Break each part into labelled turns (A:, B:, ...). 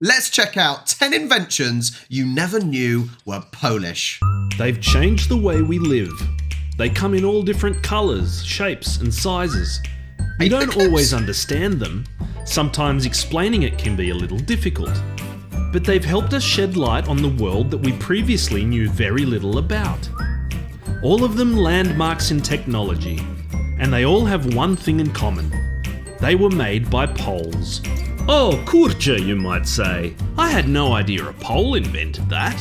A: Let's check out 10 inventions you never knew were Polish.
B: They've changed the way we live. They come in all different colours, shapes and sizes. You don't always understand them. Sometimes explaining it can be a little difficult. But they've helped us shed light on the world that we previously knew very little about. All of them landmarks in technology, and they all have one thing in common. They were made by Poles. Oh, kurczę, you might say. I had no idea a Pole invented that.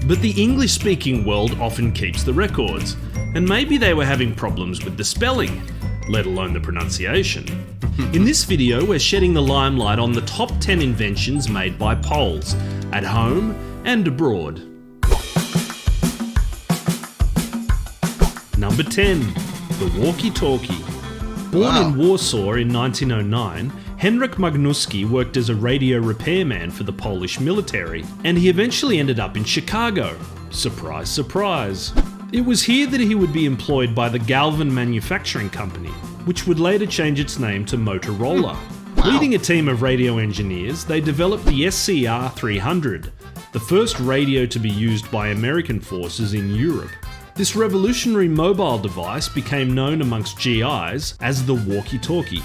B: But the English-speaking world often keeps the records, and maybe they were having problems with the spelling, let alone the pronunciation. In this video, we're shedding the limelight on the top 10 inventions made by Poles, at home and abroad. Number 10. The Walkie Talkie. Born in Warsaw in 1909, Henryk Magnuski worked as a radio repairman for the Polish military, and he eventually ended up in Chicago. Surprise, surprise. It was here that he would be employed by the Galvin Manufacturing Company, which would later change its name to Motorola. Leading a team of radio engineers, they developed the SCR-300, the first radio to be used by American forces in Europe. This revolutionary mobile device became known amongst GIs as the walkie-talkie.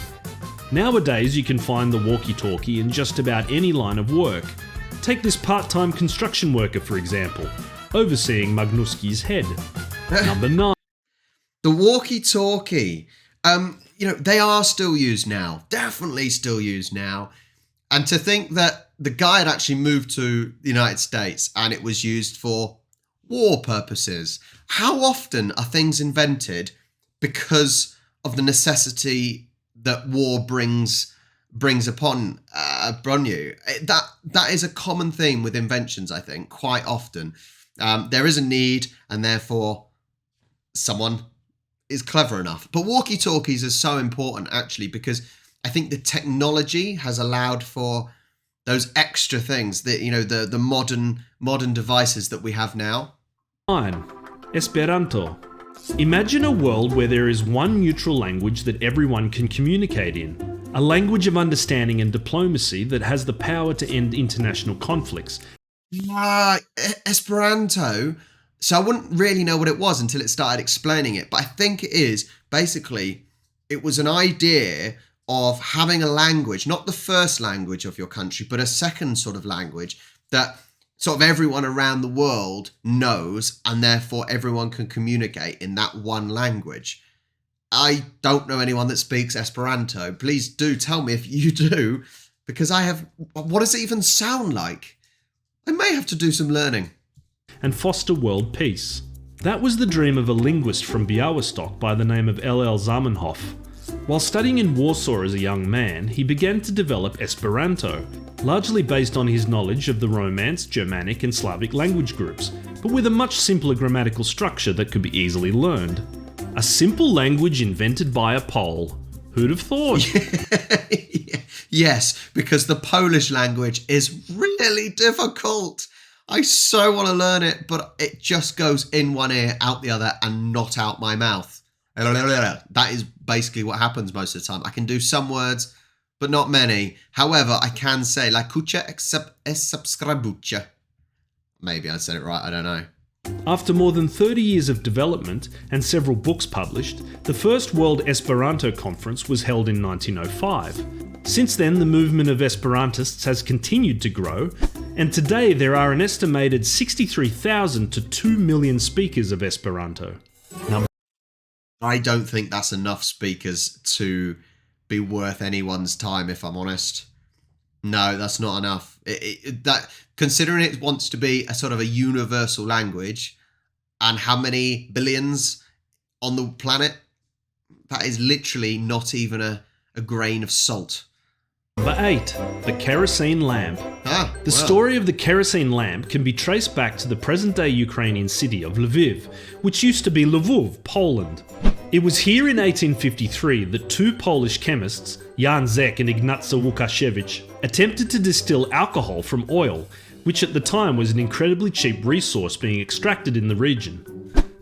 B: Nowadays you can find the walkie-talkie in just about any line of work. Take this part-time construction worker for example, overseeing Magnuski's head. Number 9.
A: The walkie-talkie. They are still used now. Definitely still used now. And to think that the guy had actually moved to the United States and it was used for war purposes. How often are things invented because of the necessity that war brings upon you? That is a common theme with inventions, I think, quite often. There is a need, and therefore someone is clever enough. But walkie-talkies are so important, actually, because I think the technology has allowed for those extra things, the modern devices that we have now.
B: 9. Esperanto. Imagine a world where there is one neutral language that everyone can communicate in. A language of understanding and diplomacy that has the power to end international conflicts.
A: Esperanto. So I wouldn't really know what it was until it started explaining it. But I think it is, basically, it was an idea of having a language, not the first language of your country, but a second sort of language that sort of everyone around the world knows, and therefore everyone can communicate in that one language. I don't know anyone that speaks Esperanto. Please do tell me if you do, because what does it even sound like? I may have to do some learning.
B: And foster world peace. That was the dream of a linguist from Białystok by the name of L.L. Zamenhof. While studying in Warsaw as a young man, he began to develop Esperanto, largely based on his knowledge of the Romance, Germanic and Slavic language groups, but with a much simpler grammatical structure that could be easily learned. A simple language invented by a Pole. Who'd have thought?
A: Yes, because the Polish language is really difficult. I so want to learn it, but it just goes in one ear, out the other, and not out my mouth. That is basically what happens most of the time. I can do some words, but not many. However, I can say La kucha es subscribucha. Maybe I said it right, I don't know.
B: After more than 30 years of development and several books published, the first World Esperanto Conference was held in 1905. Since then, the movement of Esperantists has continued to grow, and today there are an estimated 63,000 to 2 million speakers of Esperanto.
A: I don't think that's enough speakers to be worth anyone's time, if I'm honest. No, that's not enough. Considering it wants to be a sort of a universal language, and how many billions on the planet, that is literally not even a grain of salt.
B: Number 8. The Kerosene Lamp. The story of the kerosene lamp can be traced back to the present-day Ukrainian city of Lviv, which used to be Lwów, Poland. It was here in 1853 that two Polish chemists, Jan Zek and Ignacy Łukasiewicz, attempted to distill alcohol from oil, which at the time was an incredibly cheap resource being extracted in the region.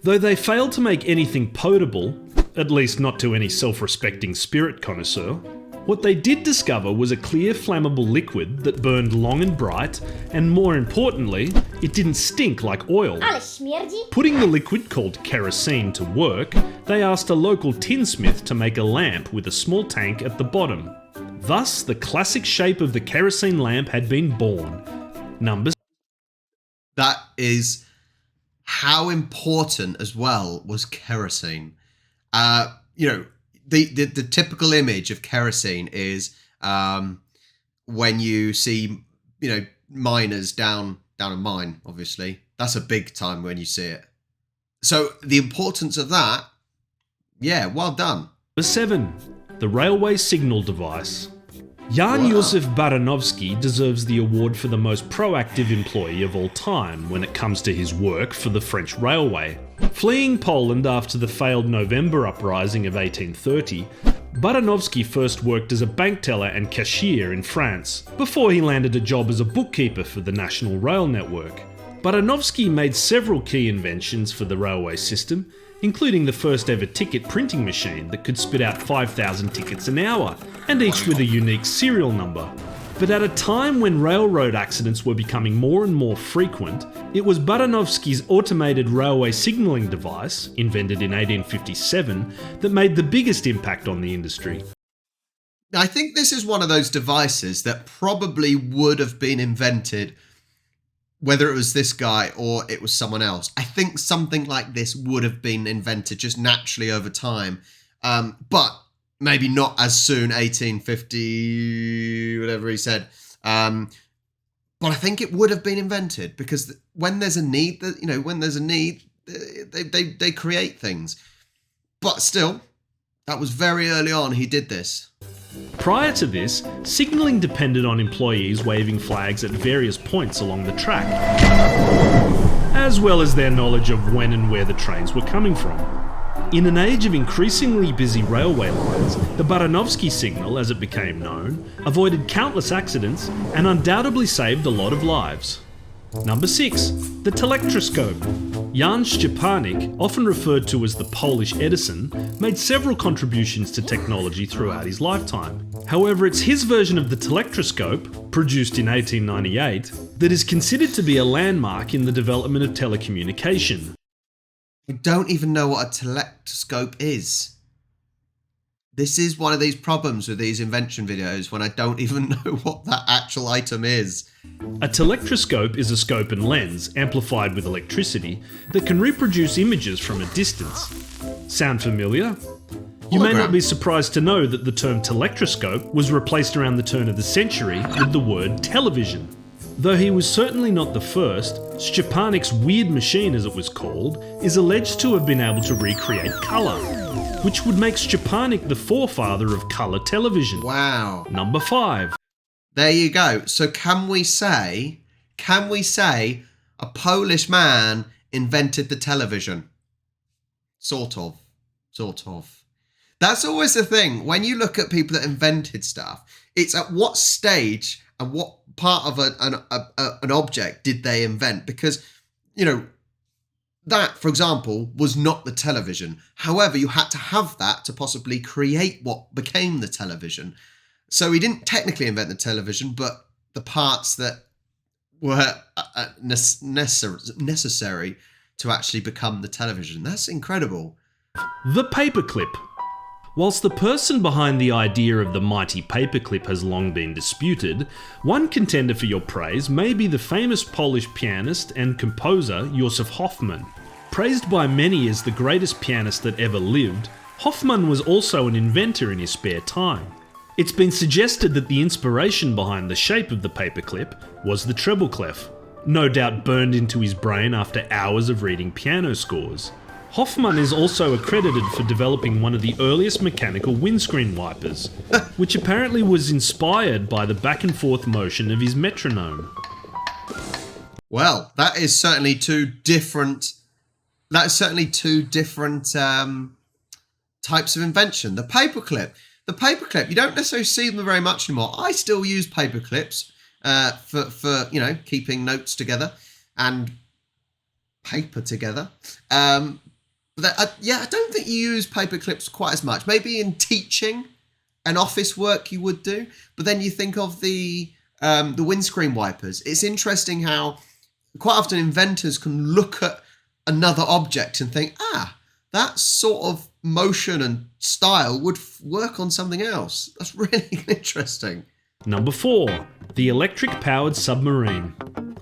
B: Though they failed to make anything potable, at least not to any self-respecting spirit connoisseur, What they did discover was a clear flammable liquid that burned long and bright, and more importantly, it didn't stink like oil.
C: Ale śmierdzi.
B: Putting the liquid called kerosene to work, they asked a local tinsmith to make a lamp with a small tank at the bottom. Thus, the classic shape of the kerosene lamp had been born.
A: That is how important as well was kerosene. The typical image of kerosene is when you see, miners down a mine, obviously. That's a big time when you see it. So the importance of that, yeah, well done.
B: Number 7. The railway signal device. Jan Josef Baranovsky deserves the award for the most proactive employee of all time when it comes to his work for the French railway. Fleeing Poland after the failed November uprising of 1830, Baranovsky first worked as a bank teller and cashier in France, before he landed a job as a bookkeeper for the National Rail Network. Baranovsky made several key inventions for the railway system, including the first ever ticket printing machine that could spit out 5,000 tickets an hour, and each with a unique serial number. But at a time when railroad accidents were becoming more and more frequent, it was Baranovsky's automated railway signalling device, invented in 1857, that made the biggest impact on the industry.
A: I think this is one of those devices that probably would have been invented whether it was this guy or it was someone else. I think something like this would have been invented just naturally over time. But maybe not as soon, 1850, whatever he said. But I think it would have been invented because when there's a need, they create things. But still, that was very early on he did this.
B: Prior to this, signalling depended on employees waving flags at various points along the track, as well as their knowledge of when and where the trains were coming from. In an age of increasingly busy railway lines, the Baranovsky signal, as it became known, avoided countless accidents and undoubtedly saved a lot of lives. Number 6. The Telectroscope. Jan Szczepanik, often referred to as the Polish Edison, made several contributions to technology throughout his lifetime. However, it's his version of the Telectroscope, produced in 1898, that is considered to be a landmark in the development of telecommunication.
A: I don't even know what a telectroscope is. This is one of these problems with these invention videos when I don't even know what that actual item is.
B: A telectroscope is a scope and lens, amplified with electricity, that can reproduce images from a distance. Sound familiar? You may not be surprised to know that the term telectroscope was replaced around the turn of the century with the word television. Though he was certainly not the first, Szczepanik's weird machine, as it was called, is alleged to have been able to recreate colour, which would make Szczepanik the forefather of colour television.
A: Wow.
B: Number 5.
A: There you go. So can we say a Polish man invented the television? Sort of. That's always the thing. When you look at people that invented stuff, it's at what stage and what part of an object did they invent? Because, that, for example, was not the television. However, you had to have that to possibly create what became the television. So he didn't technically invent the television, but the parts that were necessary to actually become the television. That's incredible.
B: The Paperclip. Whilst the person behind the idea of the mighty paperclip has long been disputed, one contender for your praise may be the famous Polish pianist and composer Józef Hoffmann. Praised by many as the greatest pianist that ever lived, Hoffmann was also an inventor in his spare time. It's been suggested that the inspiration behind the shape of the paperclip was the treble clef, no doubt burned into his brain after hours of reading piano scores. Hoffmann is also accredited for developing one of the earliest mechanical windscreen wipers, which apparently was inspired by the back and forth motion of his metronome.
A: Well, that is certainly two different types of invention. The paperclip, you don't necessarily see them very much anymore. I still use paperclips for keeping notes together and paper together. I don't think you use paper clips quite as much. Maybe in teaching, an office work you would do. But then you think of the windscreen wipers. It's interesting how quite often inventors can look at another object and think, that sort of motion and style would work on something else. That's really interesting.
B: Number 4. The electric-powered submarine.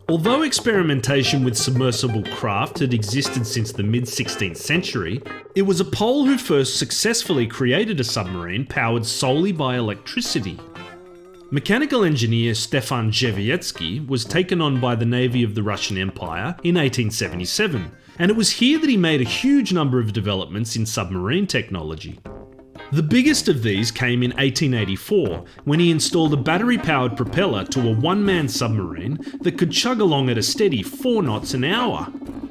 B: Although experimentation with submersible craft had existed since the mid-16th century, it was a Pole who first successfully created a submarine powered solely by electricity. Mechanical engineer Stefan Zhevietsky was taken on by the Navy of the Russian Empire in 1877, and it was here that he made a huge number of developments in submarine technology. The biggest of these came in 1884, when he installed a battery-powered propeller to a one-man submarine that could chug along at a steady 4 knots an hour.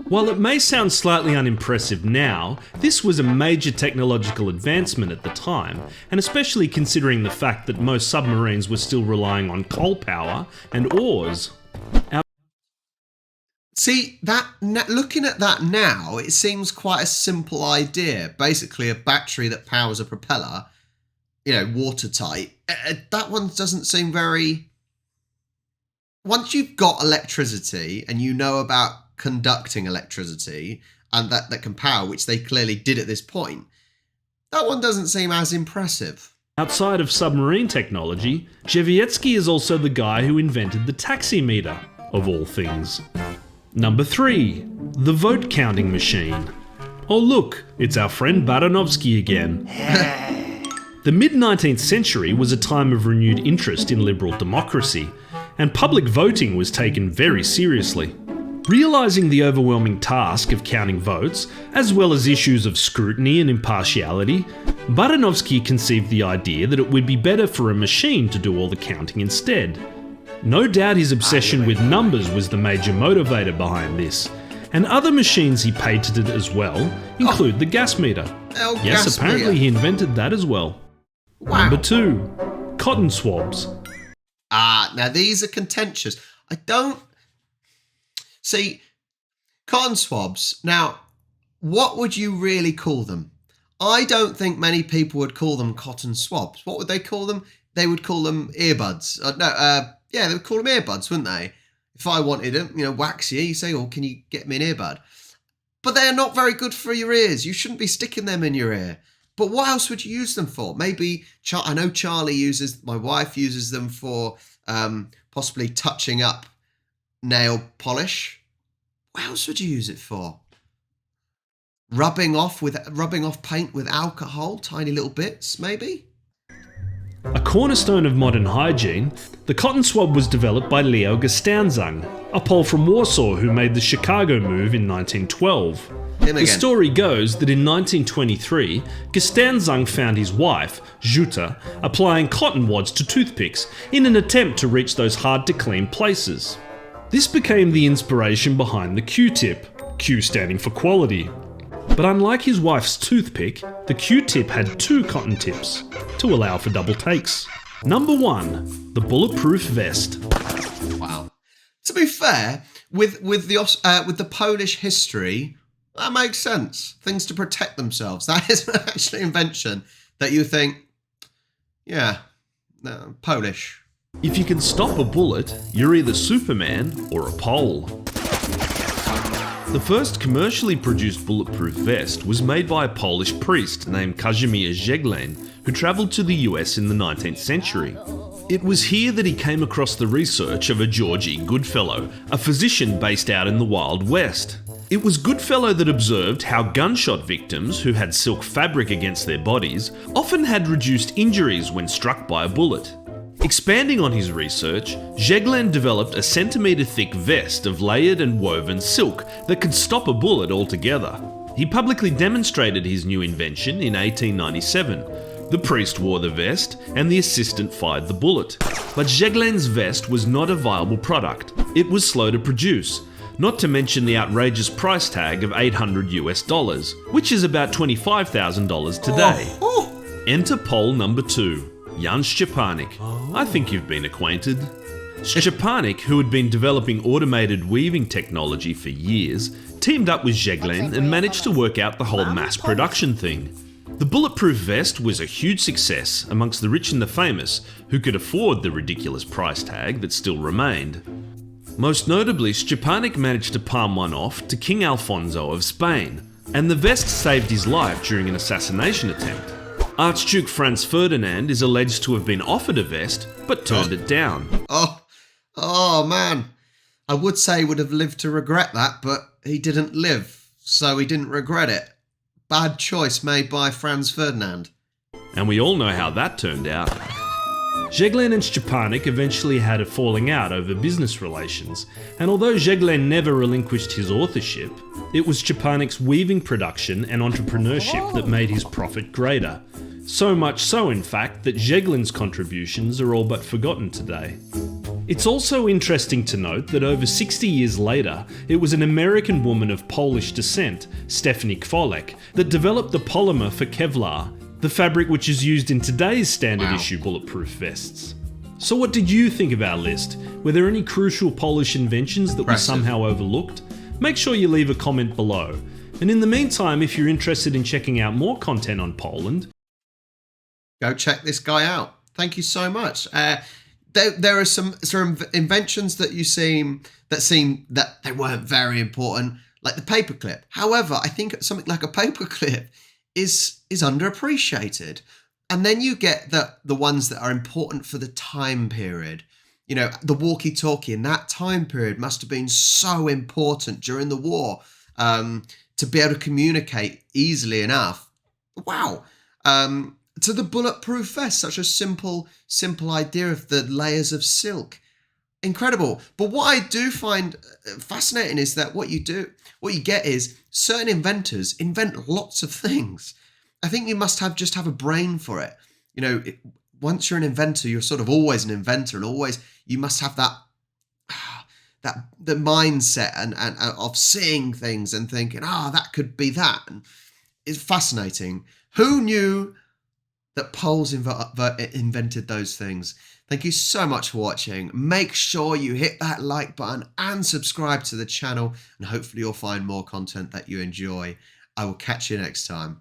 B: While it may sound slightly unimpressive now, this was a major technological advancement at the time, and especially considering the fact that most submarines were still relying on coal power and oars.
A: See, looking at that now, it seems quite a simple idea. Basically, a battery that powers a propeller, watertight. That one doesn't seem very... Once you've got electricity and you know about conducting electricity and that can power, which they clearly did at this point, that one doesn't seem as impressive.
B: Outside of submarine technology, Zhevietsky is also the guy who invented the taximeter, of all things. Number 3. The vote counting machine. Oh look, it's our friend Baranovsky again. The mid-19th century was a time of renewed interest in liberal democracy, and public voting was taken very seriously. Realising the overwhelming task of counting votes, as well as issues of scrutiny and impartiality, Baranovsky conceived the idea that it would be better for a machine to do all the counting instead. No doubt his obsession with numbers was the major motivator behind this, and other machines he patented as well include the gas meter. Yes, apparently he invented that as well. Wow. Number 2. Cotton swabs.
A: Now these are contentious. I don't... See, cotton swabs, now, what would you really call them? I don't think many people would call them cotton swabs. What would they call them? They would call them earbuds. They would call them earbuds, wouldn't they? If I wanted them, waxy, you say, can you get me an earbud? But they're not very good for your ears. You shouldn't be sticking them in your ear. But what else would you use them for? Maybe, I know my wife uses them for possibly touching up nail polish. What else would you use it for? Rubbing off paint with alcohol, tiny little bits, maybe?
B: A cornerstone of modern hygiene, the cotton swab was developed by Leo Gestanzang, a Pole from Warsaw who made the Chicago move in 1912. The story goes that in 1923, Gestanzang found his wife, Jutta, applying cotton wads to toothpicks in an attempt to reach those hard-to-clean places. This became the inspiration behind the Q-tip, Q standing for quality. But unlike his wife's toothpick, the Q-tip had 2 cotton tips to allow for double takes. Number 1, the bulletproof vest.
A: Wow. To be fair, with the Polish history, that makes sense. Things to protect themselves. That is actually an invention that you think, Polish.
B: If you can stop a bullet, you're either Superman or a Pole. The first commercially produced bulletproof vest was made by a Polish priest named Kazimierz Zeglen, who travelled to the US in the 19th century. It was here that he came across the research of a George E. Goodfellow, a physician based out in the Wild West. It was Goodfellow that observed how gunshot victims who had silk fabric against their bodies often had reduced injuries when struck by a bullet. Expanding on his research, Zeglen developed a centimetre-thick vest of layered and woven silk that could stop a bullet altogether. He publicly demonstrated his new invention in 1897. The priest wore the vest, and the assistant fired the bullet. But Zeglen's vest was not a viable product. It was slow to produce, not to mention the outrageous price tag of $800 US, which is about $25,000 today. Enter Pole number 2. Jan Szczepanik. I think you've been acquainted. Szczepanik, who had been developing automated weaving technology for years, teamed up with Zeglen and managed to work out the whole mass production thing. The bulletproof vest was a huge success amongst the rich and the famous who could afford the ridiculous price tag that still remained. Most notably, Szczepanik managed to palm one off to King Alfonso of Spain, and the vest saved his life during an assassination attempt. Archduke Franz Ferdinand is alleged to have been offered a vest, but turned it down.
A: Oh man. I would say he would have lived to regret that, but he didn't live, so he didn't regret it. Bad choice made by Franz Ferdinand.
B: And we all know how that turned out. Jeglen and Szczepanik eventually had a falling out over business relations, and although Jeglen never relinquished his authorship, it was Szczepanik's weaving production and entrepreneurship that made his profit greater. So much so, in fact, that Jeglen's contributions are all but forgotten today. It's also interesting to note that over 60 years later, it was an American woman of Polish descent, Stephanie Kwolek, that developed the polymer for Kevlar, the fabric which is used in today's standard issue bulletproof vests. So what did you think of our list? Were there any crucial Polish inventions that we somehow overlooked? Make sure you leave a comment below. And in the meantime, if you're interested in checking out more content on Poland,
A: go check this guy out. Thank you so much. There are some inventions that seem that they weren't very important, like the paperclip. However, I think something like a paperclip is underappreciated. And then you get the ones that are important for the time period. You know, the Walkie Talkie in that time period must have been so important during the war to be able to communicate easily enough. Wow. To the bulletproof vest, such a simple idea of the layers of silk. Incredible. But what I do find fascinating is that what you get is certain inventors invent lots of things. I think you must just have a brain for it. You know, once you're an inventor, you're sort of always an inventor, and always you must have the mindset and of seeing things and thinking, that could be that. And it's fascinating. Who knew that Poles invented those things? Thank you so much for watching. Make sure you hit that like button and subscribe to the channel, and hopefully you'll find more content that you enjoy. I will catch you next time.